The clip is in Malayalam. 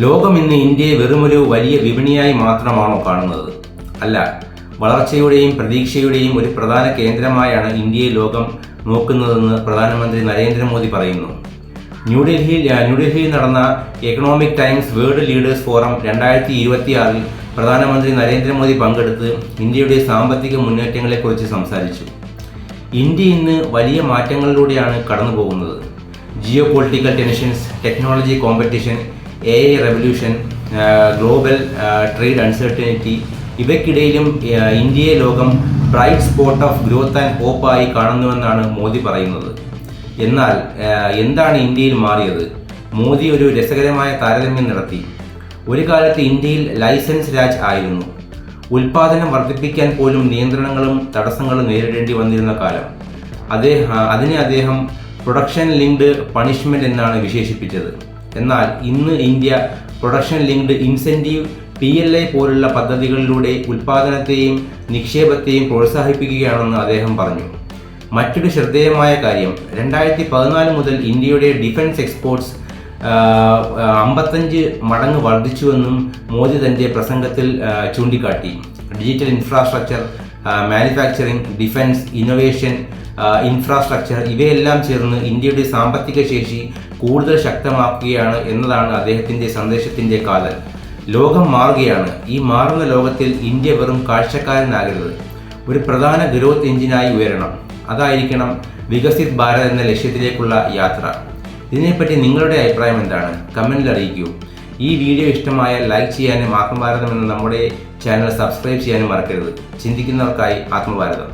ലോകം ഇന്ന് ഇന്ത്യയെ വെറുമൊരു വലിയ വിപണിയായി മാത്രമാണോ കാണുന്നത്? അല്ല, വളർച്ചയുടെയും പ്രതീക്ഷയുടെയും ഒരു പ്രധാന കേന്ദ്രമായാണ് ഇന്ത്യയെ ലോകം നോക്കുന്നതെന്ന് പ്രധാനമന്ത്രി നരേന്ദ്രമോദി പറയുന്നു. ന്യൂഡൽഹിയിൽ നടന്ന economic times world leaders forum 2026 പ്രധാനമന്ത്രി നരേന്ദ്രമോദി പങ്കെടുത്ത് ഇന്ത്യയുടെ സാമ്പത്തിക മുന്നേറ്റങ്ങളെക്കുറിച്ച് സംസാരിച്ചു. ഇന്ത്യ ഇന്ന് വലിയ മാറ്റങ്ങളിലൂടെയാണ് കടന്നുപോകുന്നത്. Geo political tensions, technology competition, AI revolution, global trade uncertainty ഇവയ്ക്കിടയിലും ഇന്ത്യയെ ലോകം bright spot of growth and ഹോപ്പായി കാണുന്നുവെന്നാണ് മോദി പറയുന്നത്. എന്നാൽ എന്താണ് ഇന്ത്യയിൽ മാറിയത്? മോദി ഒരു രസകരമായ താരതമ്യം നടത്തി. ഒരു കാലത്ത് ഇന്ത്യയിൽ ലൈസൻസ് രാജ് ആയിരുന്നു. ഉൽപാദനം വർദ്ധിപ്പിക്കാൻ പോലും നിയന്ത്രണങ്ങളും തടസ്സങ്ങളും നേരിടേണ്ടി വന്നിരുന്ന കാലം. അതിനെ അദ്ദേഹം പ്രൊഡക്ഷൻ ലിങ്ക്ഡ് പണിഷ്മെന്റ് എന്നാണ് വിശേഷിപ്പിച്ചത്. എന്നാൽ ഇന്ന് India production linked incentive PLI പോലുള്ള പദ്ധതികളിലൂടെ ഉൽപാദനത്തെയും നിക്ഷേപത്തെയും പ്രോത്സാഹിപ്പിക്കുകയാണെന്ന് അദ്ദേഹം പറഞ്ഞു. മറ്റൊരു ശ്രദ്ധേയമായ കാര്യം, 2014 മുതൽ ഇന്ത്യയുടെ ഡിഫൻസ് എക്സ്പോർട്സ് 55 മടങ്ങ് വർദ്ധിച്ചുവെന്നും മോദി തന്റെ പ്രസംഗത്തിൽ ചൂണ്ടിക്കാട്ടി. Digital infrastructure, manufacturing, defence, innovation, infrastructure ഇവയെല്ലാം ചേർന്ന് ഇന്ത്യയുടെ സാമ്പത്തിക ശേഷി കൂടുതൽ ശക്തമാക്കുകയാണ് എന്നതാണ് അദ്ദേഹത്തിന്റെ സന്ദേശത്തിന്റെ കാതൽ. ലോകം മാറുകയാണ്. ഈ മാറുന്ന ലോകത്തിൽ ഇന്ത്യ വെറും കാഴ്ചക്കാരനാകരുത്, ഒരു പ്രധാന ഗ്രോത്ത് എഞ്ചിനായി ഉയരണം. അതായിരിക്കണം വികസിത് ഭാരത് എന്ന ലക്ഷ്യത്തിലേക്കുള്ള യാത്ര. ഇതിനെപ്പറ്റി നിങ്ങളുടെ അഭിപ്രായം എന്താണ്? കമന്റിൽ അറിയിക്കൂ. ഈ വീഡിയോ ഇഷ്ടമായാൽ ലൈക്ക് ചെയ്യാനും ആത്മഭാരതം എന്ന നമ്മുടെ ചാനൽ സബ്സ്ക്രൈബ് ചെയ്യാനും മറക്കരുത്. ചിന്തിക്കുന്നവർക്കായി ആത്മഭാരതം.